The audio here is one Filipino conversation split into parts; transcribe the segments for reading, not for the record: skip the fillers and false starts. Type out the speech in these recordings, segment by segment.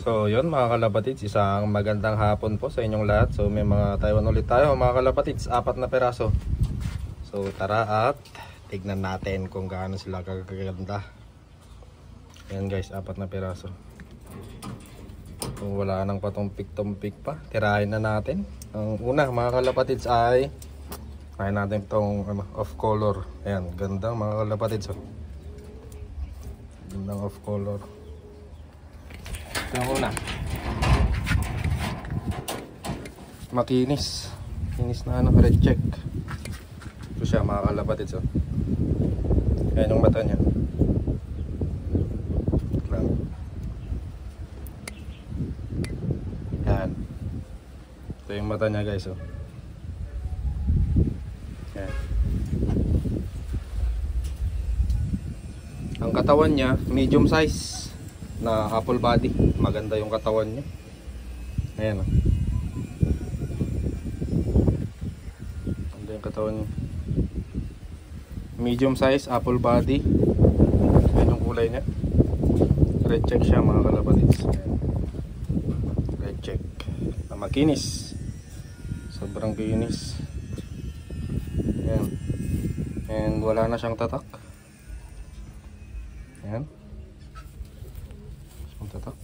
So yun mga kalapatids, isang magandang hapon po sa inyong lahat. So may mga Taiwan ulit tayo mga kalapatids, 4 na peraso. So tara at tignan natin kung gaano sila kagaganda. Ayan guys, 4 na peraso. Kung wala nang patumpik-tumpik pa, tirahin na natin. Ang una mga kalapatids ay tirahin natin itong off color. Ayan, gandang mga kalapatids. Gandang off color. Ito yung una. Makinis. Kinis na red check. Ito siya mga kalapatids. Ayan yung mata niya. Ayan. Ito yung mata niya guys. Ayan. Ang katawan niya medium size na apple body. Maganda yung katawan niya. Ayan. Maganda yung katawan niya. Medium size apple body. Ayan yung kulay niya. Red check siya mga kalapatids. Red check na makinis. Sobrang kinis. Ayan. And wala na siyang tatak. Ayan. Tatak.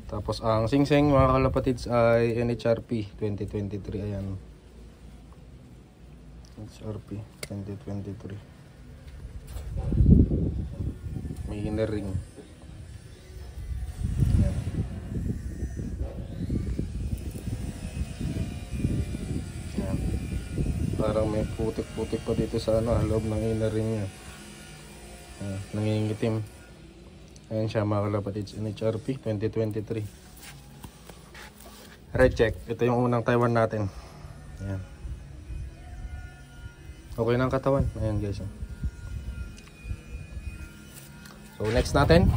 Tapos ang singsing mga kalapatids ay NHRP 2023. Ayan. NHRP 2023. May inner ring. Ayan. Ayan. Parang may putik-putik pa dito sa loob ng inner ring niya. Ayan, nangingitim. Ayan siya mga kalapatids, NHRP 2023. Red check. Ito yung unang Taiwan natin. Ayan. Okay na ang katawan. Ayan guys. So next natin,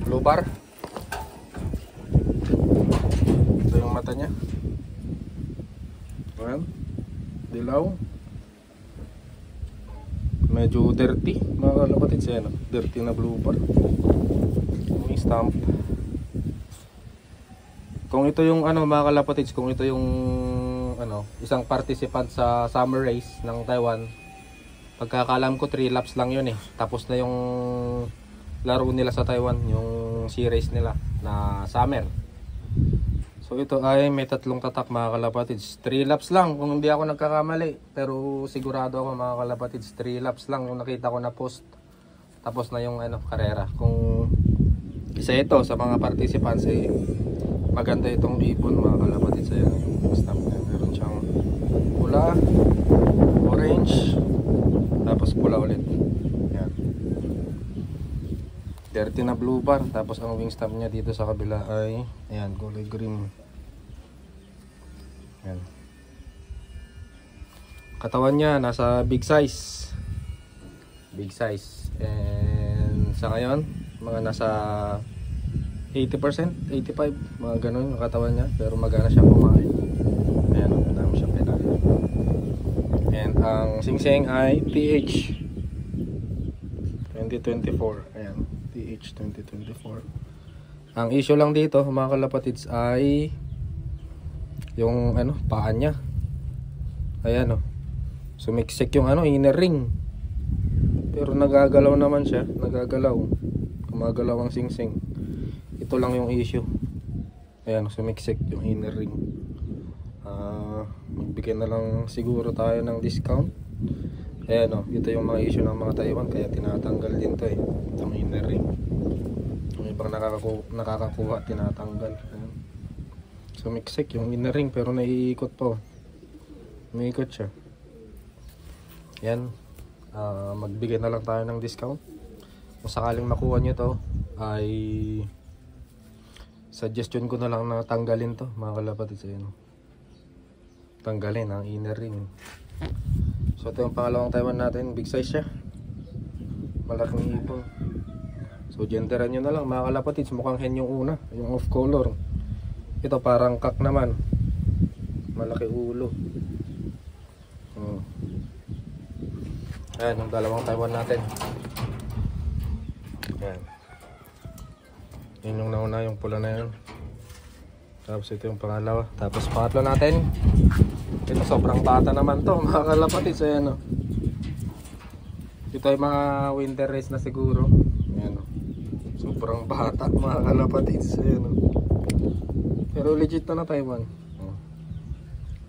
blue bar. Ito yung mata niya. Ayan. Dilaw. Medyo dirty mga kalapatids. Ayan, dirty na blue bar. May stamp. Kung ito yung mga kalapatids, kung ito yung isang participant sa summer race ng Taiwan, pagkakalam ko 3 laps lang yun tapos na yung laro nila sa Taiwan, yung sea race nila na summer. So ito ay may 3 tatak mga kalapatids. 3 laps lang kung hindi ako nagkakamali, pero sigurado ako mga kalapatids 3 laps lang yung nakita ko na post. Tapos na yung karera. Kung isa ito sa mga participants maganda itong ibon mga kalapatids. Ayan yung stamp niya. Meron siyang pula, orange, tapos pula ulit. Ayan. Dirty na blue bar. Tapos ang wing stamp niya dito sa kabila ay ayan, kulay green. Ayan. Katawan niya nasa big size. Big size. And sa ngayon mga nasa 80%, 85, mga ganun yung katawan niya, pero magana siya kumain. Ayan, madami siyang pedal. And ang singsing ay TH 2024. Ayan, TH 2024. Ang issue lang dito mga kalapatids ay yung paa niya. Ayan sumiksik yung inner ring. Pero nagagalaw naman siya, nagagalaw. Gumagalaw ang singsing. Ito lang yung issue. Ayan, sumiksik yung inner ring. Magbigay na lang siguro tayo ng discount. Ayan ito yung mga issue ng mga Taiwan, kaya tinatanggal din to itong inner ring. Yung ibang nakakakuha tinatanggal. Ayan. Sumiksik yung inner ring, pero naiikot pa. Umiikot siya. Ayan. Magbigay na lang tayo ng discount. Kung sakaling makuha nyo to, ay suggestion ko na lang na tanggalin to mga kalapatids. Tanggalin ang inner ring. So ito yung pangalawang Taiwan natin. Big size siya, malaking ibon. So genderan nyo na lang mga kalapatids. Mukhang hen yung una, yung off color. Ito parang kak naman, malaki ulo. Ayan yung dalawang Taiwan natin. Ayan. Yun yung nauna, yung pula na yun. Tapos ito yung pangalawa. Tapos pangatlo natin. Ito sobrang bata naman to mga kalapatids. Ayan o. Ito ay mga winter race na siguro. Ayan o. Sobrang bata mga kalapatids. Ayan o. Pero legit na Taiwan.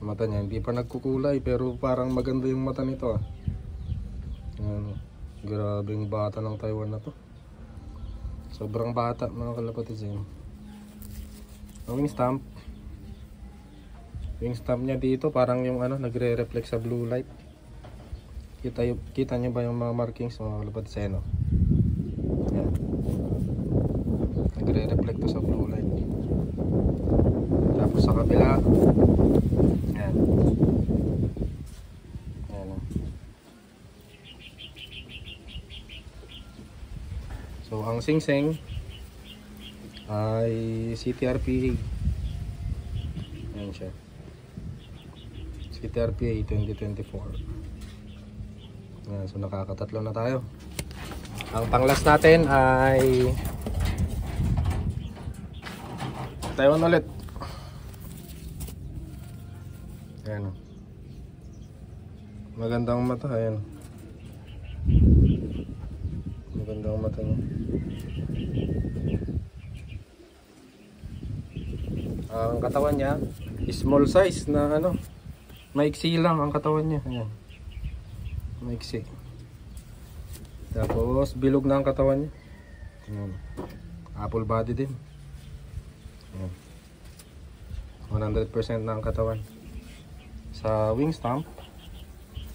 Mata niya hindi pa nagkukulay pero parang maganda yung mata nito ah. Ayan o. Grabing bata ng Taiwan na to. Sobrang bata mga kalapatids yun. Ang wing stamp. Wing stamp niya dito parang yung ano nagre-reflect sa blue light. Kita niyo ba yung mga markings mga kalapatids yun? Yan. Nagre-reflect to sa blue light. Tapos sa kabila. Yan. Yan. So ang singsing ay CTRPA. Yan siya. CTRPA 2024. Yan, so nakakatatlo na tayo. Ang panglas natin ay Taiwan ulit. Ayan. Magandang mata. Ayan. Magandang mata niya. Ang katawan niya small size na ano, maiksi lang ang katawan niya. Ayan. Maiksi. Tapos bilog na ang katawan niya. Ayan. Apple body din. Ayan. 100% na ang katawan. Sa wing stamp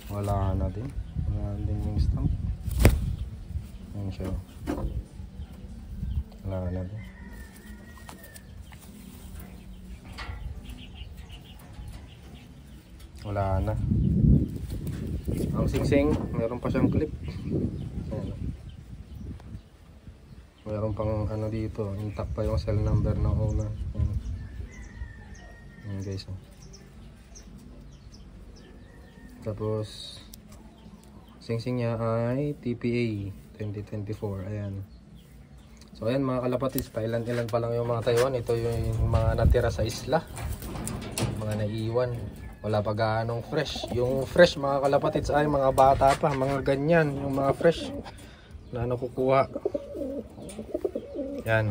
wala na din. Wala din wing stamp. Ayan siya. Wala na din. Wala na. Ang singsing, meron pa siyang clip. Ayan. Meron pang ano dito, intact pa yung cell number ng owner. Ayan. Ayan guys. Tapos singsing niya ay TPA 2024. Ayan. So ayan mga kalapatids, ilan pa lang yung mga Taiwan. Ito yung mga natira sa isla. Mga naiiwan. Wala pa gaanong fresh. Yung fresh mga kalapatids ay mga bata pa, mga ganyan, yung mga fresh na nakukuha. Yan.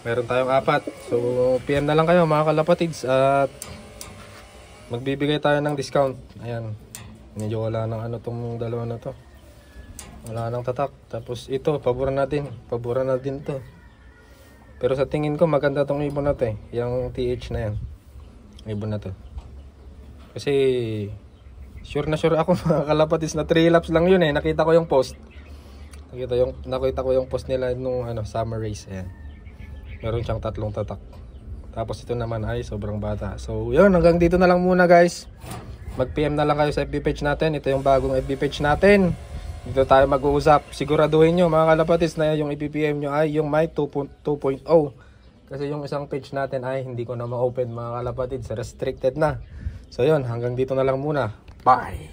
Meron tayong 4. So PM na lang kayo mga kalapatids at magbibigay tayo ng discount. Ayan. Medyo wala nang ano tong dalawa na to. Wala nang tatak. Tapos ito, paboran natin. Paboran natin to. Pero sa tingin ko maganda tong ibon na to eh. Yung TH na yan. Ibon na to. Kasi sure na sure ako mga kalapatids na 3 laps lang yun eh. Nakita ko yung post. Nakita ko yung post nila nung ano, summer race. Ayan. Meron siyang 3 tatak. Tapos ito naman ay sobrang bata. So yun, hanggang dito na lang muna guys. Mag-PM na lang kayo sa FB page natin. Ito yung bagong FB page natin. Dito tayo mag-uusap. Siguraduhin nyo mga kalapatids na yung i-PM nyo ay yung My 2.0. Kasi yung isang page natin ay hindi ko na ma-open mga kalapatids. Restricted na. So yun, hanggang dito na lang muna. Bye!